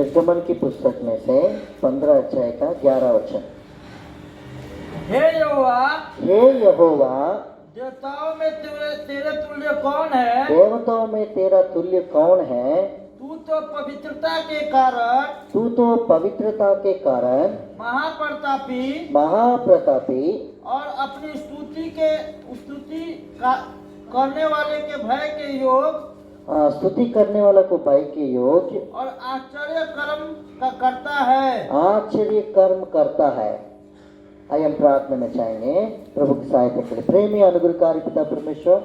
निर्गमन की पुस्तक में से 15 अध्याय का 11 वचन। हे यहोवा, हे यहोवा, देवताओं में तेरे तुल्य कौन है? देवताओं में तेरा तुल्य कौन है? तू तो पवित्रता के कारण, तू तो पवित्रता के कारण महाप्रतापी महाप्रतापी और अपनी स्तुति करने वाले के भय के योग स्तुति करने वाला को भय के योग्य और आश्चर्य कर्म का करता है। आश्चर्य कर्म करता है। आइए हम प्रार्थना में चाहेंगे प्रभु की सहायता के लिए। प्रेमी अनुग्रहकारी पिता परमेश्वर,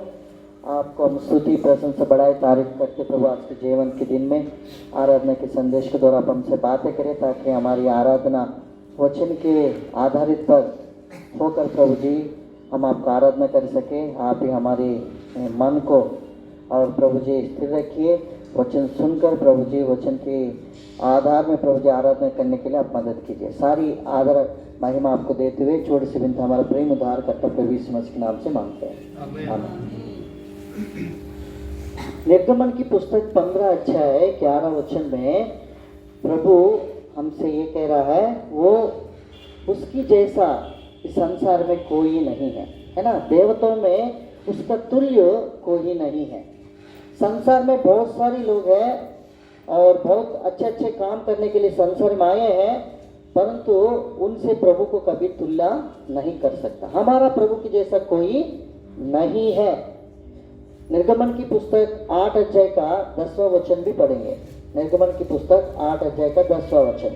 आपको हम स्तुति प्रशंसा बढ़ाए तारीफ करते प्रभु, आज के जीवन के दिन में आराधना के संदेश के द्वारा आप हमसे बातें करें ताकि हमारी आराधना वचन के आधारित पर होकर प्रभु जी हम आपका आराधना कर सके। आप ही हमारे मन को और प्रभु जी स्थिर रखिए। वचन सुनकर प्रभु जी वचन के आधार में प्रभु जी आराधना करने के लिए आप मदद कीजिए। सारी आदर महिमा आपको देते हुए छोटी सी विनती हमारा प्रेम उद्धार करता प्रभु यीशु मसीह के नाम से मांगते हैं, आमीन। निर्गमन की पुस्तक 15 अध्याय 11 वचन में प्रभु हमसे ये कह रहा है, वो उसकी जैसा इस संसार में कोई नहीं है ना। देवताओं में उसका तुल्य कोई नहीं है। संसार में बहुत सारे लोग हैं और बहुत अच्छे अच्छे काम करने के लिए संसार में आए हैं, परंतु उनसे प्रभु को कभी तुलना नहीं कर सकता। हमारा प्रभु के जैसा कोई नहीं है। निर्गमन की पुस्तक 8 अध्याय का 10वां वचन भी पढ़ेंगे। निर्गमन की पुस्तक 8 अध्याय का 10वां वचन।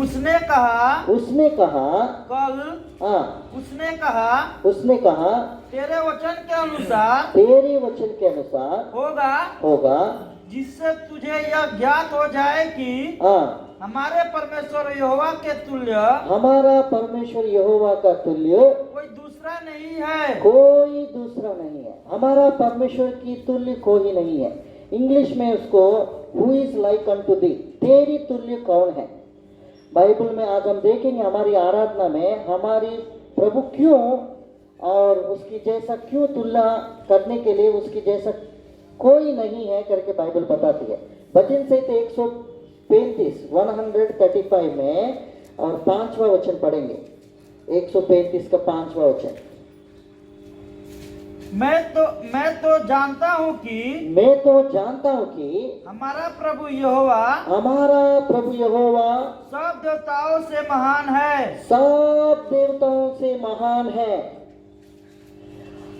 उसने कहा हाँ, उसने कहा तेरे वचन के अनुसार होगा, जिससे तुझे यह ज्ञात हो जाए कि हाँ, हमारे परमेश्वर यहोवा के तुल्य हमारा परमेश्वर यहोवा का तुल्य कोई दूसरा नहीं है। कोई दूसरा नहीं है। हमारा परमेश्वर की तुल्य कोई नहीं है। इंग्लिश में उसको हु इज लाइक अनटू थी, तेरी तुल्य कौन है। बाइबल में आज हम देखेंगे हमारी आराधना में हमारी प्रभु क्यों और उसकी जैसा क्यों तुलना करने के लिए उसकी जैसा कोई नहीं है करके बाइबल बताती है। भजन संहिता 135 में और 5वां वचन पढ़ेंगे। 135 का 5वां वचन। मैं तो जानता हूँ कि हमारा प्रभु यहोवा सब देवताओं से महान है।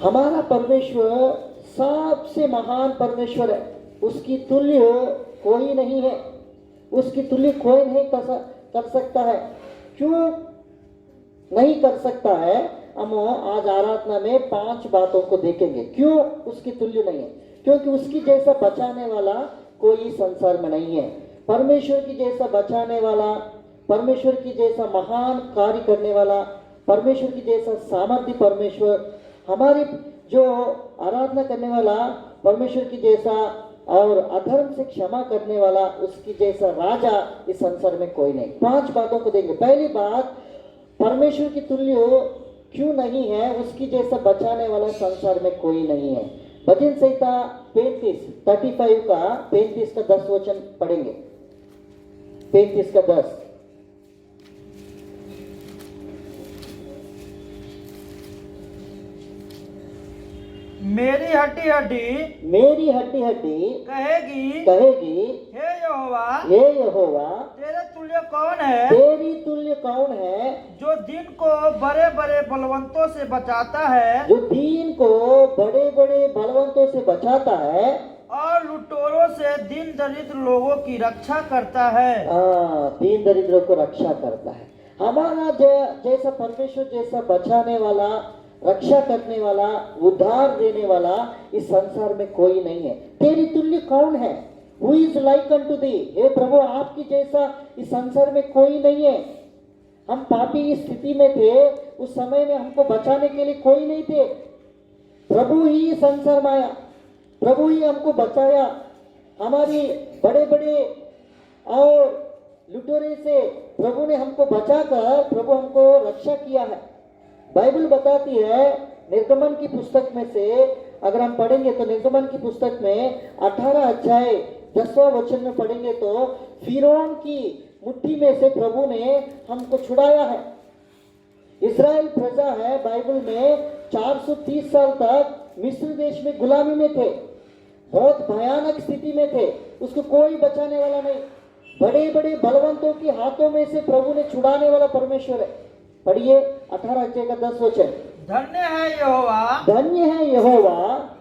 हमारा परमेश्वर सबसे महान परमेश्वर है। उसकी तुल्य कोई नहीं है। उसकी तुल्य कोई नहीं कर सकता है। क्यों नहीं कर सकता है? हम आज आराधना में 5 बातों को देखेंगे क्यों उसकी तुल्य नहीं है। क्योंकि उसकी जैसा बचाने वाला कोई संसार में नहीं है। परमेश्वर की जैसा बचाने वाला, परमेश्वर की जैसा महान कार्य करने वाला, परमेश्वर की जैसा सामर्थ्य परमेश्वर, हमारी जो आराधना करने वाला परमेश्वर की जैसा और अधर्म से क्षमा करने वाला उसकी जैसा राजा इस संसार में कोई नहीं। 5 बातों को देंगे। पहली बात, परमेश्वर की तुल्य क्यों नहीं है, उसकी जैसा बचाने वाला संसार में कोई नहीं है। भजन संहिता 35 का 10 वचन पढ़ेंगे। 35 का 10। मेरी हड्डी कहेगी, हे यहोवा, तेरे तुल्य कौन है? जो दिन को बड़े बड़े बलवंतों से बचाता है और लुटेरों से दीन दरिद्र लोगों की रक्षा करता है। दीन दरिद्रों को रक्षा करता है। हमारा जैसा परमेश्वर जैसा बचाने वाला, रक्षा करने वाला, उद्धार देने वाला इस संसार में कोई नहीं है। तेरी तुल्य कौन है? Who is like unto thee? हे प्रभु, आपकी जैसा इस संसार में कोई नहीं है। हम पापी की स्थिति में थे, उस समय में हमको बचाने के लिए कोई नहीं थे। प्रभु ही संसार में आया, प्रभु ही हमको बचाया। हमारी बड़े बड़े और लुटेरे से प्रभु ने हमको बचाकर प्रभु हमको रक्षा किया है। बाइबल बताती है निर्गमन की पुस्तक में से अगर हम पढ़ेंगे तो निर्गमन की पुस्तक में 18 अध्याय 10वां वचन में पढ़ेंगे तो फिरौन की मुट्ठी में से प्रभु ने हमको छुड़ाया है। इस्राएल प्रजा है, बाइबल में 430 साल तक मिस्र देश में गुलामी में थे, बहुत भयानक स्थिति में थे, उसको कोई बचाने वाला नहीं। बड़े बड़े बलवंतों के हाथों में से प्रभु ने छुड़ाने वाला परमेश्वर है। पढ़िए 18 अध्याय का 10 वचन। धन्य है यहोवा, धन्य है यहोवा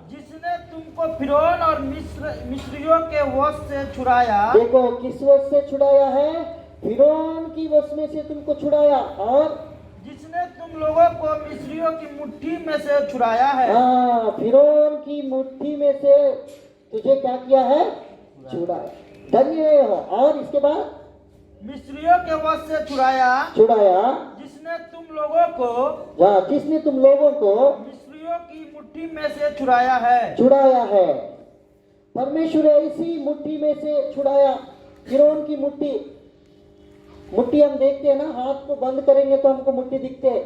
जिसने तुमको फिरौन और मिस्रियों के वश से छुड़ाया। देखो किस वश से छुड़ाया है? फिरौन की वश में से तुमको छुड़ाया, और जिसने तुम लोगों को मिस्रियों की मुट्ठी में से छुड़ाया है। हाँ, फिरौन की मुट्ठी में से तुझे क्या किया है? छुड़ाया। धन्य है यहोवा। और इसके बाद मिस्रियों के वश से छुड़ाया, जिसने तुम लोगों को, जिसने तुम लोगों को मिस्रियों की मुट्ठी में से छुड़ाया है। छुड़ाया है। परमेश्वर ऐसी मुट्ठी में से छुड़ाया, फिरौन की मुट्ठी। मुट्ठी हम देखते हैं ना, हाथ को बंद करेंगे तो हमको मुट्ठी दिखते हैं।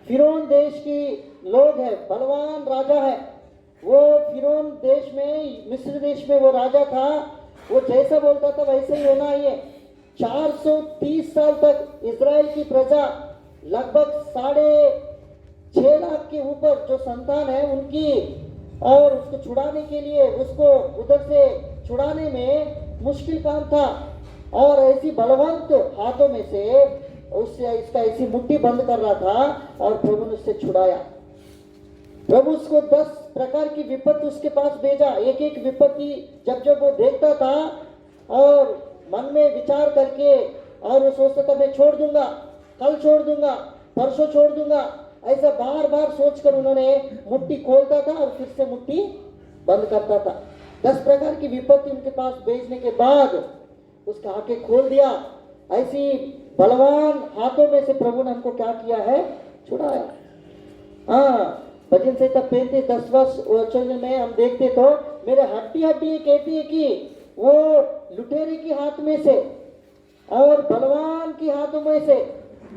फिरौन देश की लोग है, बलवान राजा है वो। फिरौन देश में, मिस्र देश में वो राजा था, वो जैसा बोलता था वैसे ही होना ही है। 430 साल तक इजराइल की प्रजा, लगभग 6.5 लाख के ऊपर जो संतान है उनकी, और उसको छुड़ाने के लिए, उसको उधर से छुड़ाने में मुश्किल काम था। और ऐसी बलवंत हाथों में से उससे इसका ऐसी मुट्ठी बंद कर रहा था, और प्रभु ने उससे छुड़ाया। प्रभु उसको 10 प्रकार की विपत्ति उसके पास भेजा। एक एक विपत्ति जब जब वो देखता था और मन में विचार करके, और वो सोचता था मैं छोड़ दूंगा, कल छोड़ दूंगा, परसों छोड़ दूंगा, ऐसा बार बार सोचकर उन्होंने मुट्ठी खोलता था और फिर से मुट्ठी बंद करता था। 10 प्रकार की विपत्ति उनके पास भेजने के बाद उसका आंखें खोल दिया। ऐसी बलवान हाथों में से प्रभु ने हमको क्या किया है? छुड़ाया। हाँ, भजन संहिता 35 10वां वचन में हम देखते तो मेरे हड्डी हड्डी कहती है कि वो लुटेरे के हाथ में से और बलवान के हाथों में से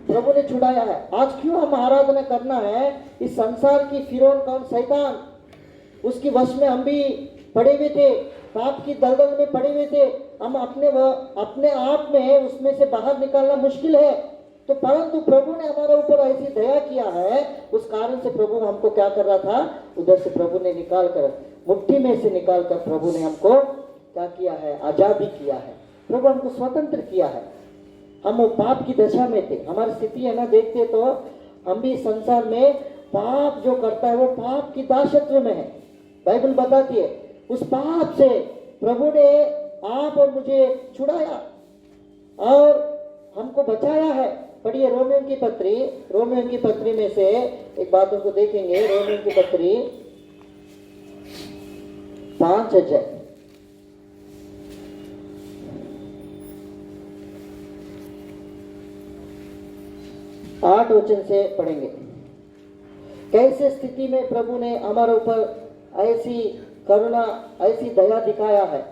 प्रभु ने छुड़ाया है। आज क्यों हम आराधना करना है? इस संसार की फिरौन कौन? शैतान, उसकी वश में हम भी पड़े हुए थे, पाप की दलदल में पड़े हुए थे। हम अपने आप में उसमें से बाहर निकालना मुश्किल है। तो परंतु प्रभु ने हमारे ऊपर ऐसी दया किया है, उस कारण से प्रभु हमको क्या कर रहा था? उधर से प्रभु ने निकाल कर, मुट्ठी में से निकाल कर प्रभु ने हमको क्या किया है? आजादी किया है। प्रभु हमको स्वतंत्र किया है। हम वो पाप की दशा में थे, हमारी स्थिति है ना, देखते तो हम भी संसार में पाप जो करता है वो पाप की दासत्व में है। बाइबल बताती है उस पाप से प्रभु ने आप और मुझे छुड़ाया और हमको बचाया है। पढ़िए रोमियों की पत्री में से एक बातों को देखेंगे। रोमियों की पत्री 5 अध्याय 8 वचन से पढ़ेंगे। कैसे स्थिति में प्रभु ने हमारे ऊपर ऐसी करुणा, ऐसी दया दिखाया है।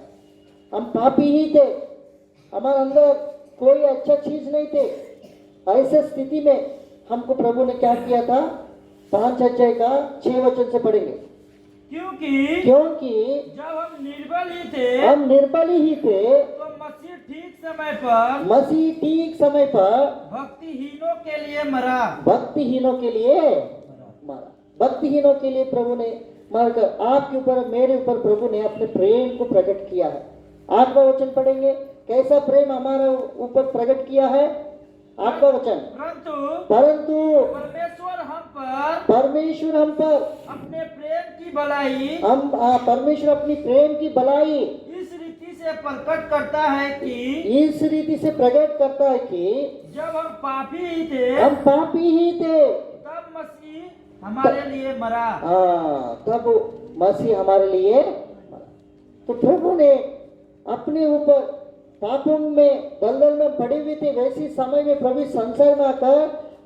हम पापी ही थे, हमारे अंदर कोई अच्छा चीज नहीं थे। ऐसे स्थिति में हमको प्रभु ने क्या किया था? 5 अध्याय का 6 वचन से पढ़ेंगे। क्योंकि जब हम निर्बल ही थे तो मसीह ठीक समय पर भक्तिहीनों के लिए मरा। भक्तिहीनों के लिए प्रभु ने मरकर आपके ऊपर, मेरे ऊपर प्रभु ने अपने प्रेम को प्रकट किया है। 8वां वचन पढ़ेंगे। कैसा प्रेम हमारे ऊपर प्रकट किया है? 8वां वचन। परंतु परमेश्वर हम पर अपने प्रेम की भलाई, परमेश्वर अपनी प्रेम की भलाई इस रीति से प्रकट करता है कि जब हम पापी ही थे तब मसीह हमारे लिए मरा। तब मसीह हमारे लिए मरा। तो प्रभु ने अपने ऊपर पापों में दलदल में पड़े हुए थे, वैसे समय में प्रभु संसार में आकर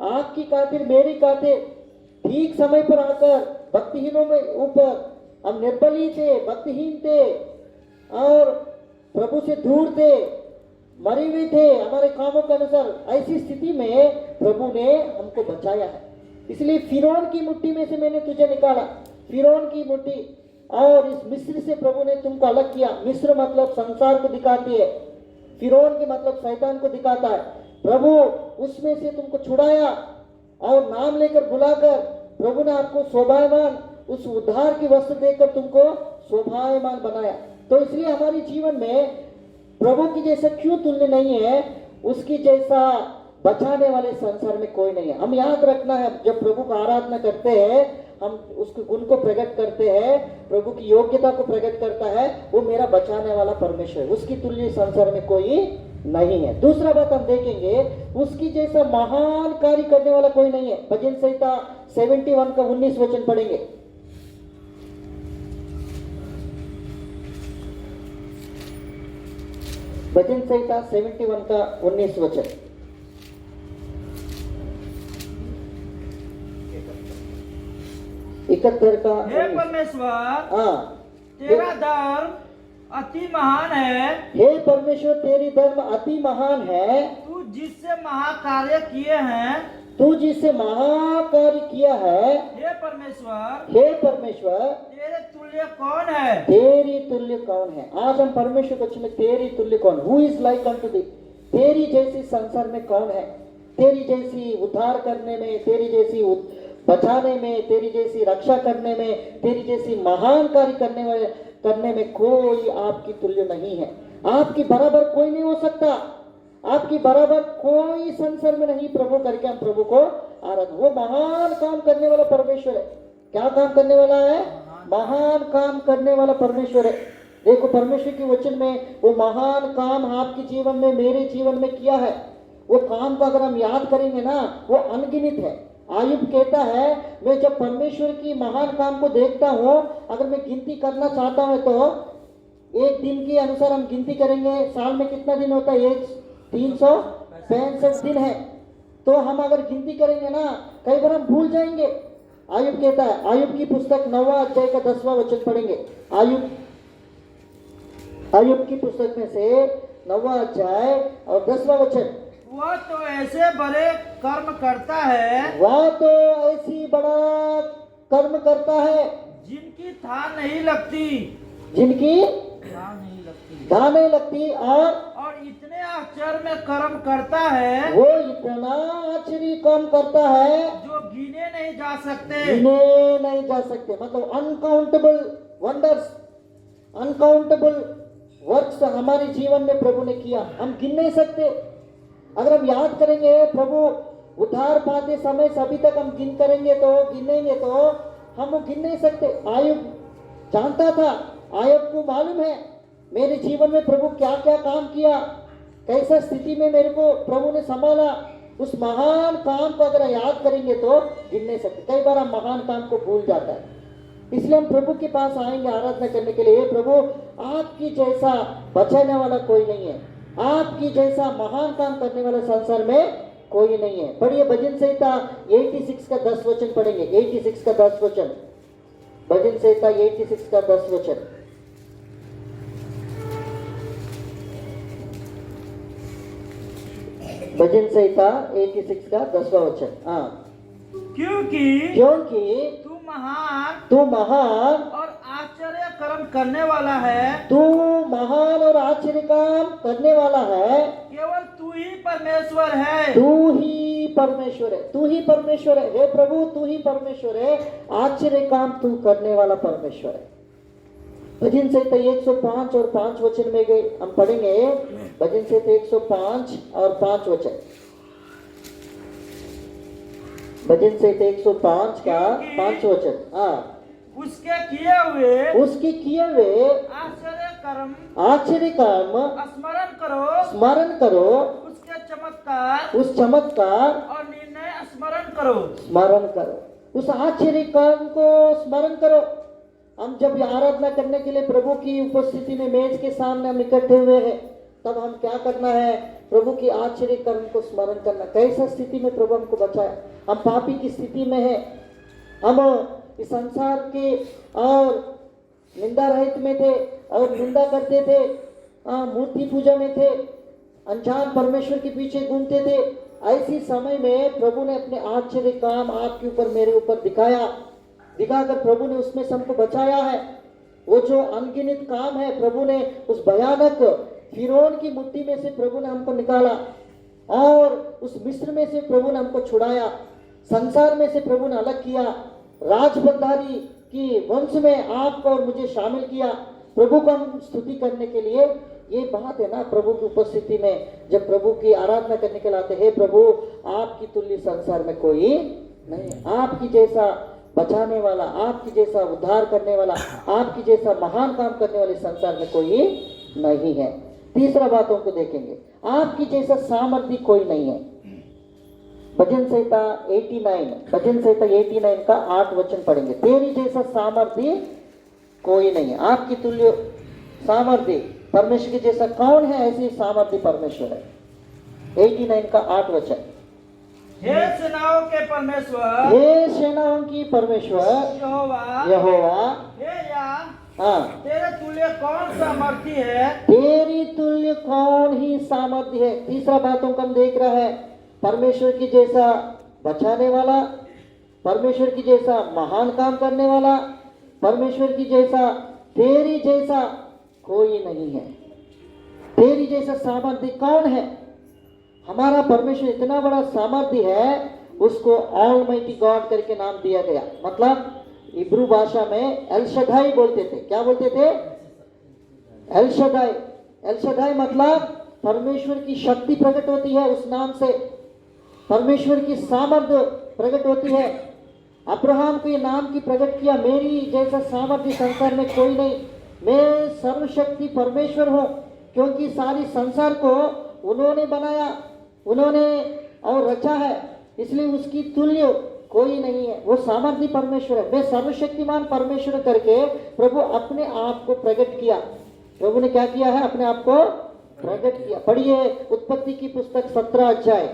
आपकी खातिर, मेरी खातिर ठीक समय पर आकर भक्तिहीनों में ऊपर, हम निर्बल ही थे, भक्तिहीन थे और प्रभु से दूर थे, मरे हुए थे हमारे कामों के अनुसार। ऐसी स्थिति में प्रभु ने हमको बचाया है। इसलिए फिरौन की मुट्ठी में से मैंने तुझे निकाला। फिरौन की मुट्ठी और इस मिस्र से प्रभु ने तुमको अलग किया। मिस्र मतलब संसार को दिखाती है, फिरौन के मतलब शैतान को दिखाता है। प्रभु उसमें से तुमको छुड़ाया और नाम लेकर बुलाकर प्रभु ने आपको शोभायमान उस उद्धार की वस्त्र देकर तुमको शोभायमान बनाया। तो इसलिए हमारे जीवन में प्रभु की जैसा क्यों तुल्य नहीं है, उसकी जैसा बचाने वाले संसार में कोई नहीं है। हम याद रखना है, जब प्रभु का आराधना करते हैं, हम उसके गुण को प्रकट करते हैं, प्रभु की योग्यता को प्रकट करता है, वो मेरा बचाने वाला परमेश्वर है, उसकी तुल्य संसार में कोई नहीं है। दूसरा बात हम देखेंगे, उसकी जैसा महान कार्य करने वाला कोई नहीं है। भजन संहिता 71 का 19 वचन पढ़ेंगे। भजन संहिता 71 का 19 वचन। इकहत्तर का हे 19। परमेश्वर, हाँ, तेरा धर्म अति महान है। हे परमेश्वर, तेरी धर्म अति महान है। तू जिससे महाकार्य किए हैं, तू जिससे महाकार्य किया है। हे परमेश्वर, हे परमेश्वर, तेरे तुल्य कौन है? तेरी तुल्य कौन है? आज हम परमेश्वर को में तेरी तुल्य कौन, हु इज लाइक अनटू थी, तेरी जैसी संसार में कौन है? तेरी जैसी उद्धार करने में, तेरी जैसी बचाने में, तेरी जैसी रक्षा करने में, तेरी जैसी महान कार्य करने में कोई आपकी तुल्य नहीं है। आपकी बराबर कोई नहीं हो सकता, आपकी बराबर कोई संसार में नहीं। प्रभु करके हम प्रभु को आराधना, वो महान काम करने वाला परमेश्वर है। क्या काम करने वाला है? महान काम करने वाला परमेश्वर है। देखो परमेश्वर के वचन में वो महान काम आपके जीवन में, मेरे जीवन में किया है। वो काम को अगर हम याद करेंगे ना, वो अनगिनत है। आयुब कहता है, मैं जब परमेश्वर की महान काम को देखता हूँ, अगर मैं गिनती करना चाहता हूँ तो एक दिन के अनुसार हम गिनती करेंगे, साल में कितना दिन होता है? 365 दिन है। तो हम अगर गिनती करेंगे ना, कई बार हम भूल जाएंगे। आयुब कहता है, आयुब की पुस्तक 9वां अध्याय का 10वां वचन पढ़ेंगे। आयुब की पुस्तक में से 9वां अध्याय और 10वां वचन। वह तो ऐसे बड़े कर्म करता है, वह तो ऐसी बड़ा कर्म करता है, जिनकी था नहीं लगती, जिनकी था नहीं लगती, धा नहीं लगती, और इतने आश्चर्य में कर्म करता है, वो इतना आश्चर्य काम करता है जो गिने नहीं जा सकते। गिने नहीं जा सकते। मतलब अनकाउंटेबल वंडर्स, अनकाउंटेबल वर्क्स हमारे जीवन में प्रभु ने किया, हम गिन नहीं सकते। अगर हम याद करेंगे, प्रभु उद्धार पाते समय से अभी तक हम गिनेंगे तो हम वो गिन नहीं सकते। आयुब जानता था, आयुब को मालूम है मेरे जीवन में प्रभु क्या क्या काम किया, कैसा स्थिति में मेरे को प्रभु ने संभाला। उस महान काम को अगर याद करेंगे तो गिन नहीं सकते। कई बार हम महान काम को भूल जाता है, इसलिए हम प्रभु के पास आएंगे आराधना करने के लिए। प्रभु, आपकी जैसा बचाने वाला कोई नहीं है, आपकी जैसा महान काम करने वाला संसार में कोई नहीं है। पढ़िए भजन संहिता 86 का 10 वचन पढ़ेंगे। 86 का 10 वचन, भजन संहिता 86 का 10 वचन। भजन संहिता 86 का 10वां वचन। हाँ, क्योंकि तू महान और आश्चर्य कर्म करने वाला है, तू महान और आश्चर्य काम करने वाला है। केवल तू ही परमेश्वर है, तू ही परमेश्वर है, तू ही परमेश्वर है। हे प्रभु, तू ही परमेश्वर है, आश्चर्य काम तू करने वाला परमेश्वर है। भजन संहिता 105 और 5 वचन में गए हम पढ़ेंगे। भजन संहिता 105 और 5 वचन। भजन संहिता 105 का 5 वचन। हाँ, उसके किए हुए आश्चर्य कर्म स्मरण करो, उसके चमत्कार उस चमत्कार और निर्णय स्मरण करो। उस आश्चर्य कर्म को स्मरण करो। हम जब आराधना करने के लिए प्रभु की उपस्थिति में मेज के सामने हम इकट्ठे हुए हैं, तब हम क्या करना है? प्रभु की आश्चर्य कर्म को स्मरण करना। कैसा स्थिति में प्रभु हमको बचाया। हम पापी की स्थिति में है, हम इस संसार के और निंदा रहित में थे और निंदा करते थे, मूर्ति पूजा में थे, अनजान परमेश्वर के पीछे घूमते थे। ऐसी समय में प्रभु ने अपने आश्चर्य काम आपके ऊपर, मेरे ऊपर दिखाया। दिखाकर प्रभु ने उसमें से हमको बचाया है। वो जो अनगिनत काम है, प्रभु ने उस भयानक फिरौन की मुट्ठी में से प्रभु ने हमको निकाला और उस मिस्र में से प्रभु ने हमको छुड़ाया, संसार में से प्रभु ने अलग किया, राजबंदारी की वंश में आपको और मुझे शामिल किया। प्रभु को हम स्तुति करने के लिए ये बात है ना, प्रभु की उपस्थिति में जब प्रभु की आराधना करने के लिए आते हैं, प्रभु आपकी तुल्य संसार में कोई नहीं, आपकी जैसा बचाने वाला, आपकी जैसा उद्धार करने वाला, आपकी जैसा महान काम करने वाले संसार में कोई नहीं है। तीसरा बातों को देखेंगे, आपकी जैसा सामर्थ्य कोई नहीं है। भजन संहिता 89 का 8 वचन पढ़ेंगे। तेरी जैसा सामर्थ्य कोई नहीं है। आपकी तुल्य सामर्थ्य परमेश्वर के जैसा कौन है? ऐसी सामर्थ्य परमेश्वर है। 89 का 8 वचन। हे सेनाओं के परमेश्वर, हे सेनाओं की परमेश्वर यहोवा, हे या हाँ, तेरे तुल्य कौन सामर्थी है? तेरी तुल्य कौन ही सामर्थ्य है। तीसरा बातों को हम देख रहा है, परमेश्वर की जैसा बचाने वाला, परमेश्वर की जैसा महान काम करने वाला, परमेश्वर की जैसा, तेरी जैसा कोई नहीं है। तेरी जैसा सामर्थ्य कौन है? हमारा परमेश्वर इतना बड़ा सामर्थ्य है, उसको ऑलमाइटी गॉड करके नाम दिया गया। मतलब इब्रू भाषा में एल शदाई बोलते थे। क्या बोलते थे? L Shaddai. एल शदाई मतलब परमेश्वर की शक्ति प्रकट होती है उस नाम से, परमेश्वर की सामर्थ्य प्रकट होती है। अब्राहम को ये नाम की प्रकट किया, मेरी जैसा सामर्थ्य संसार में कोई नहीं, मैं सर्वशक्ति परमेश्वर हूँ। क्योंकि सारी संसार को उन्होंने बनाया, उन्होंने और रचा है, इसलिए उसकी तुल्य कोई नहीं है। वो सामर्थ्य परमेश्वर है। मैं सर्वशक्तिमान परमेश्वर करके प्रभु अपने आप को प्रकट किया। प्रभु ने क्या किया है? अपने आप को प्रकट किया। पढ़िए उत्पत्ति की पुस्तक 17 अध्याय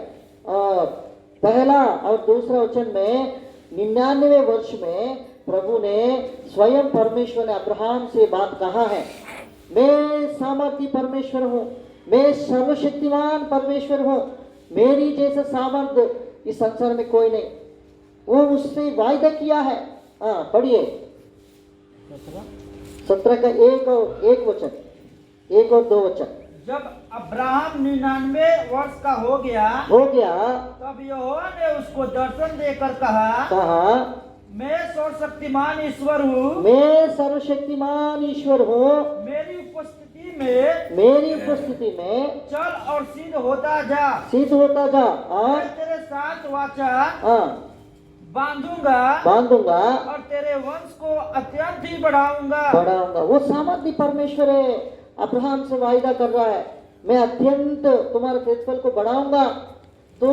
पहला और दूसरा वचन में 99 वर्ष में प्रभु ने स्वयं परमेश्वर ने अब्राहम से बात कहा है, मैं सामर्थ्य परमेश्वर हूँ, मैं सर्वशक्तिमान परमेश्वर हूँ, मेरी जैसा सामर्थ्य इस संसार में कोई नहीं। वो उससे वायदा किया है। हाँ पढ़िए 17 का 1 और 2 वचन। जब अब्राहम 99 वर्ष का हो गया तब यहोवा ने उसको दर्शन देकर कहा मैं सर्वशक्तिमान ईश्वर हूँ, मैं सर्वशक्तिमान ईश्वर हूँ, मेरी उपस्थिति में चल और सिद्ध होता जा और मैं तेरे साथ वाचा बांधूंगा और तेरे वंश को अत्यंत ही बढ़ाऊंगा। वो सामर्थ्य परमेश्वर है, अब्राहम से वायदा कर रहा है, मैं अत्यंत तुम्हारे प्रतिफल को बढ़ाऊंगा। तो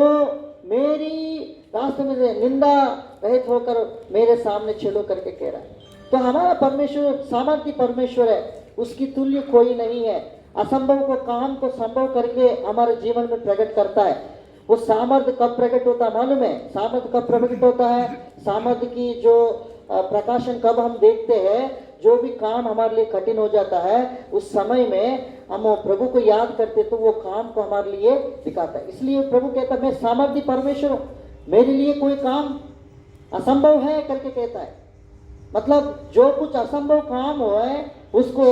मेरी रास्ते में से निंदा रहित होकर मेरे सामने चलो करके कह रहा है। तो हमारा परमेश्वर सामर्थ्य परमेश्वर है, उसकी तुल्य कोई नहीं है। असंभव को काम को संभव करके हमारे जीवन में प्रकट करता है। वो सामर्थ्य कब प्रकट होता है मालूम है? सामर्थ्य कब प्रकट होता है? सामर्थ्य की जो प्रकाशन कब हम देखते हैं, जो भी काम हमारे लिए कठिन हो जाता है उस समय में हम प्रभु को याद करते तो वो काम को हमारे लिए दिखाता है। इसलिए प्रभु कहता है मैं सामर्थ्य परमेश्वर हूँ, मेरे लिए कोई काम असंभव है करके कहता है। मतलब जो कुछ असंभव काम हो है उसको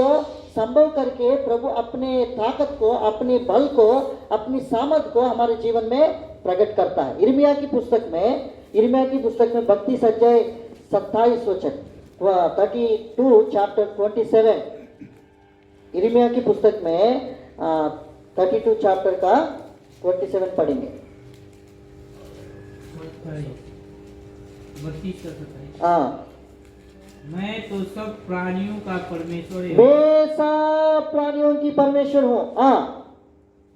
संभव करके प्रभु अपने ताकत को, अपने बल को, अपनी सामर्थ को हमारे जीवन में प्रकट करता है। यिर्मयाह की पुस्तक में 32 अध्याय 27 वचन 32 चैप्टर 27, यिर्मयाह की पुस्तक में 32 चैप्टर का 27 पढ़ेंगे। हाँ, मैं तो सब प्राणियों का परमेश्वर मैं सब प्राणियों की परमेश्वर हूँ। हाँ,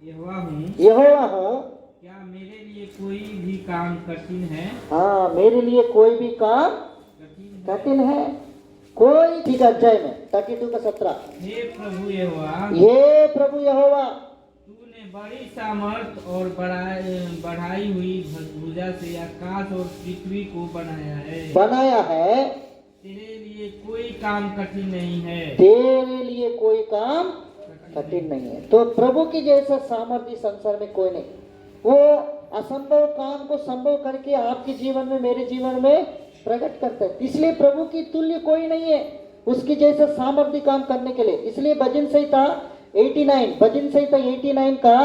यहोवा हूँ। क्या मेरे लिए कोई भी काम कठिन है? हाँ, मेरे लिए कोई भी काम कठिन है कोई। ठीक अध्याय में 32 का 17। हे प्रभु यहोवा, तूने बड़ी सामर्थ और बढ़ाई हुई भुजा से आकाश और पृथ्वी को बनाया है। तेरे लिए कोई काम कठिन नहीं है। तो प्रभु की जैसा सामर्थ्य संसार में कोई नहीं। वो असंभव काम को संभव करके आपके जीवन में, मेरे जीवन में प्रकट करता है। इसलिए प्रभु की तुल्य कोई नहीं है उसकी जैसा सामर्थ्य काम करने के लिए। इसलिए भजन संहिता 89 का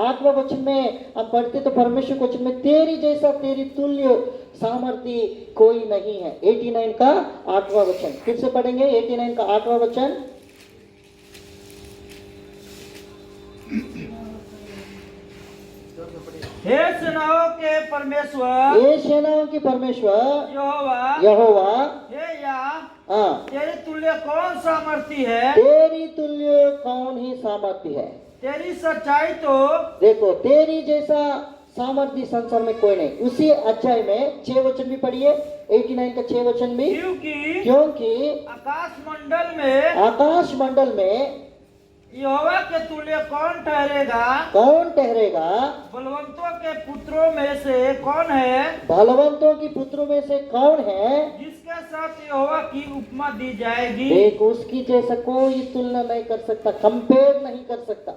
8वां वचन में हम पढ़ते तो परमेश्वर के वचन में तेरी जैसा तेरी तुल्य सामर्थ्य कोई नहीं है। 89 का 8वां वचन फिर से पढ़ेंगे। 89 का 8वां वचन। हे सेनाओं के परमेश्वर, ये सेनाओं की परमेश्वर यहोवा, यहोवा, हे या हाँ, तेरी तुल्य कौन सामर्थी है? तेरी तुल्य कौन ही सामर्थ्य है। तेरी सच्चाई तो देखो तेरी जैसा सामर्थ्य संसार में कोई नहीं। उसी अध्याय में 6 वचन भी पढ़िए। 89 का 6 वचन भी। क्योंकि आकाश मंडल में यहोवा के तुल्य कौन ठहरेगा? कौन ठहरेगा? बलवंतों के पुत्रों में से कौन है? बलवंतों की पुत्रों में से कौन है? जिसके साथ यहोवा की उपमा दी जाएगी। देख उसकी जैसा कोई तुलना नहीं कर सकता, कंपेयर नहीं कर सकता।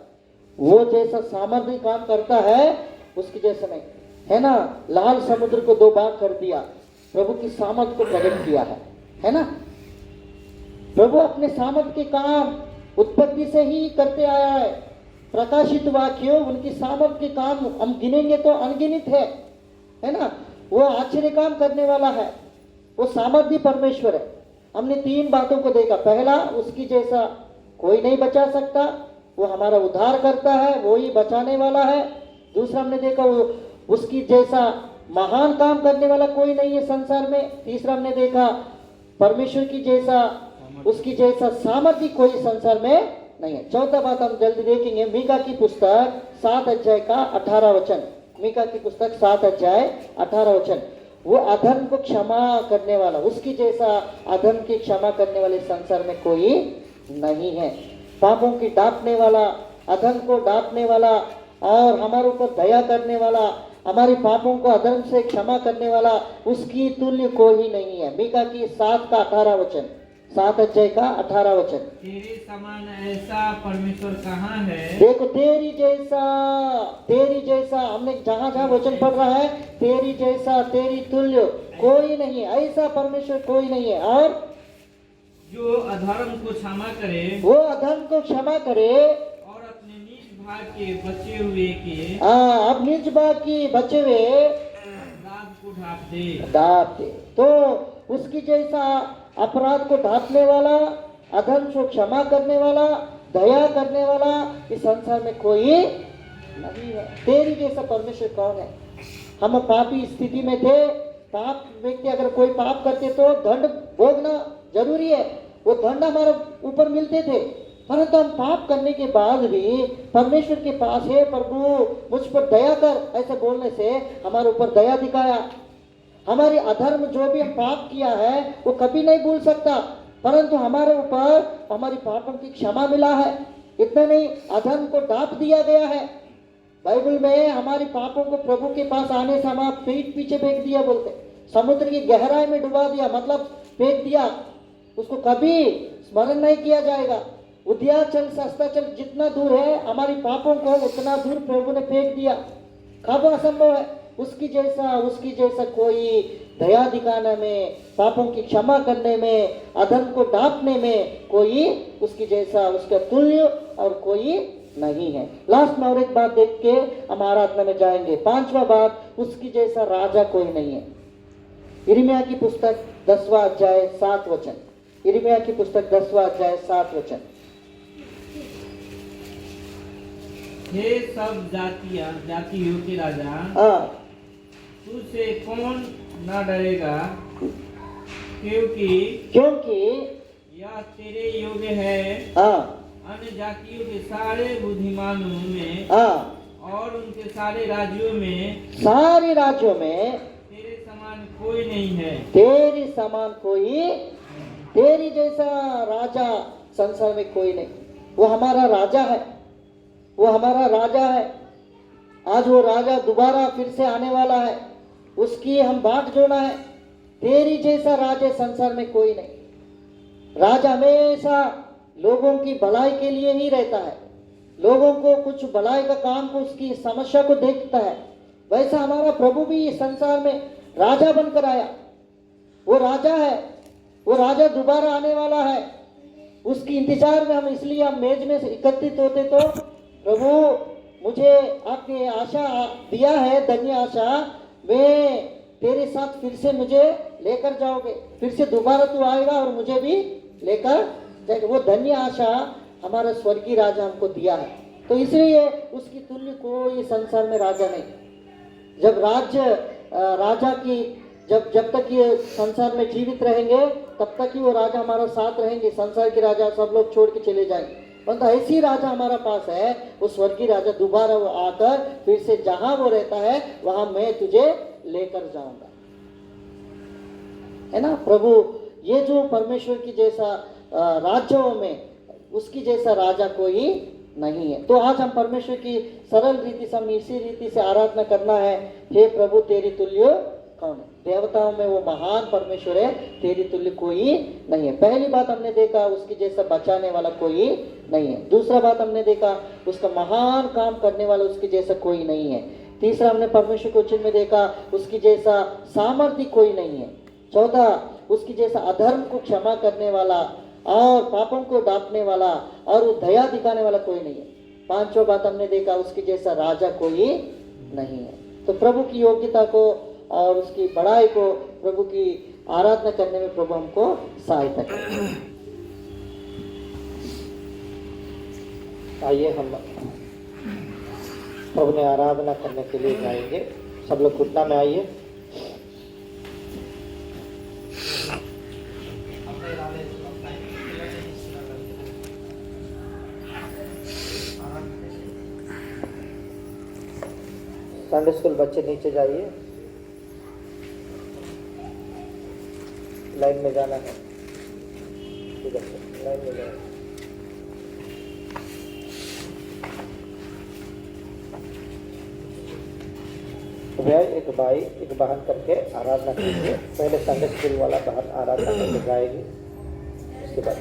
वो जैसा सामर्थ्य काम करता है उसकी जैसा नहीं है ना। लाल समुद्र को 2 भाग कर दिया, प्रभु की सामर्थ्य को प्रकट किया है ना। प्रभु अपने सामर्थ्य के काम उत्पत्ति से ही करते आया है। प्रकाशित वाक्यों उनकी सामर्थ्य के काम हम गिनेंगे तो अनगिनित है ना। वो आश्चर्य काम करने वाला है, वो सामर्थ्य परमेश्वर है। हमने 3 बातों को देखा। पहला, उसकी जैसा कोई नहीं बचा सकता, वो हमारा उद्धार करता है, वो ही बचाने वाला है। दूसरा हमने देखा वो उसकी जैसा महान काम करने वाला कोई नहीं है संसार में। तीसरा हमने देखा परमेश्वर की जैसा उसकी जैसा सामर्थ्य कोई संसार में नहीं है। चौथा बात हम जल्दी देखेंगे। मीका की पुस्तक 7 अध्याय का 18 वचन। मीका की पुस्तक 7 अध्याय 18 वचन। वो अधर्म को क्षमा करने वाला, उसकी जैसा अधर्म की क्षमा करने वाले संसार में कोई नहीं है। पापों की डांटने वाला, अधर्म को डांटने वाला और हमारे ऊपर दया करने वाला, हमारे पापों को अधर्म से क्षमा करने वाला, उसकी तुल्य कोई नहीं है। मीका की 7 का 18 वचन। 7 अध्याय का 18 वचन। तेरे समान ऐसा परमेश्वर कहाँ है? देखो तेरी जैसा हमने जहाँ जहाँ वचन पढ़ रहा है, तेरी जैसा तेरी तुल्य कोई नहीं है, ऐसा परमेश्वर कोई नहीं है। और जो अधर्म को क्षमा करे, वो अधर्म को क्षमा करे और अपने नीच भाग के बचे हुए के अब निज भाग की बचे हुए दाग को ढाप दे। तो उसकी जैसा अपराध को ढांपने वाला, अधर्म को क्षमा करने वाला, दया करने वाला इस संसार में कोई नहीं है। तेरी जैसा परमेश्वर कौन है? हम पापी स्थिति में थे। पाप व्यक्ति अगर कोई पाप करते तो दंड भोगना जरूरी है, वो दंड हमारे ऊपर मिलते थे। परंतु हम पाप करने के बाद भी परमेश्वर के पास है, प्रभु मुझ पर दया कर, ऐसे बोलने से हमारे ऊपर दया दिखाया। हमारी अधर्म जो भी हम पाप किया है वो कभी नहीं भूल सकता, परंतु हमारे ऊपर हमारी पापों की क्षमा मिला है। इतना नहीं, अधर्म को ढांप दिया गया है। बाइबल में हमारी पापों को प्रभु के पास आने से हमारा पीठ पीछे फेंक दिया बोलते, समुद्र की गहराई में डुबा दिया, मतलब फेंक दिया, उसको कभी स्मरण नहीं किया जाएगा। उद्याचल अस्ताचल जितना दूर है हमारी पापों को उतना दूर प्रभु ने फेंक दिया। कब असंभव है? उसकी जैसा कोई दया दिखाने में, पापों की क्षमा करने में, अधर्म को ढांपने में कोई उसकी जैसा उसका तुल्य और कोई नहीं है। लास्ट में और एक बात देख के हम आराधना में जाएंगे। 5वां बात, उसकी जैसा राजा कोई नहीं है। यिर्मयाह की पुस्तक 10वां अध्याय 7 वचन। यिर्मयाह की पुस्तक 10वां अध्याय 7 वचन। हे सब जातियों के राजा, तुझसे कौन न डरेगा, क्योंकि यह तेरे योग्य है। अन्य जातियों के सारे बुद्धिमानों में और उनके सारे राज्यों में तेरे समान कोई नहीं है। तेरी जैसा राजा संसार में कोई नहीं। वो हमारा राजा है। आज वो राजा दोबारा फिर से आने वाला है, उसकी हम बाट जोड़ना है। तेरी जैसा राजा संसार में कोई नहीं। राजा हमेशा लोगों की भलाई के लिए ही रहता है, लोगों को कुछ भलाई का काम को, उसकी समस्या को देखता है। वैसा हमारा प्रभु भी इस संसार में राजा बनकर आया। वो राजा है, वो राजा दोबारा आने वाला है। उसकी इंतजार में हम इसलिए हम मेज में से एकत्रित होते तो प्रभु मुझे आपने आशा दिया है, धन्य आशा, मैं तेरे साथ फिर से मुझे लेकर जाओगे, फिर से दोबारा तू आएगा और मुझे भी लेकर जाएगा। वो धन्य आशा हमारा स्वर्गीय राजा हमको दिया है। तो इसलिए उसकी तुल्य कोई संसार में राजा नहीं। जब राजा की जब तक ये संसार में जीवित रहेंगे तब तक ही वो राजा हमारा साथ रहेंगे। संसार के राजा सब लोग छोड़ के चले जाएंगे, परंतु ऐसी राजा हमारा पास है, वो स्वर्गीय राजा दोबारा वो आकर फिर से जहां वो रहता है वहां मैं तुझे लेकर जाऊंगा, है ना प्रभु। ये जो परमेश्वर की जैसा राज्यों में उसकी जैसा राजा कोई नहीं है। तो आज हम परमेश्वर की सरल रीति से, हम इसी रीति से आराधना करना है, हे प्रभु तेरी तुल्य कौन है। देवताओं में वो महान परमेश्वर है, तेरी तुल्य कोई नहीं है। पहली बात हमने देखा उसकी जैसा बचाने वाला कोई नहीं है। दूसरा बात हमने देखा उसका महान काम करने वाला उसकी जैसा कोई नहीं है। तीसरा हमने परमेश्वर के वचन में देखा उसकी जैसा सामर्थ्य कोई नहीं है। चौथा उसकी जैसा अधर्म को क्षमा करने वाला और पापों को डांटने वाला और दया दिखाने वाला कोई नहीं है। पांचवा बात हमने देखा उसकी जैसा राजा कोई नहीं है। तो प्रभु की योग्यता को और उसकी बड़ाई को, प्रभु की आराधना करने में प्रभु हमको सहायता करे। आइए हम प्रभु ने आराधना करने के लिए जाएंगे। सब लोग घुटना में आइए। संडे स्कूल बच्चे नीचे जाइए, लाइन में जाना है, इधर से लाइन में जाना। भैया एक भाई एक बहन करके आराधना कीजिए। पहले संडे स्कूल वाला बहन आराधना करके जाएगी, उसके बाद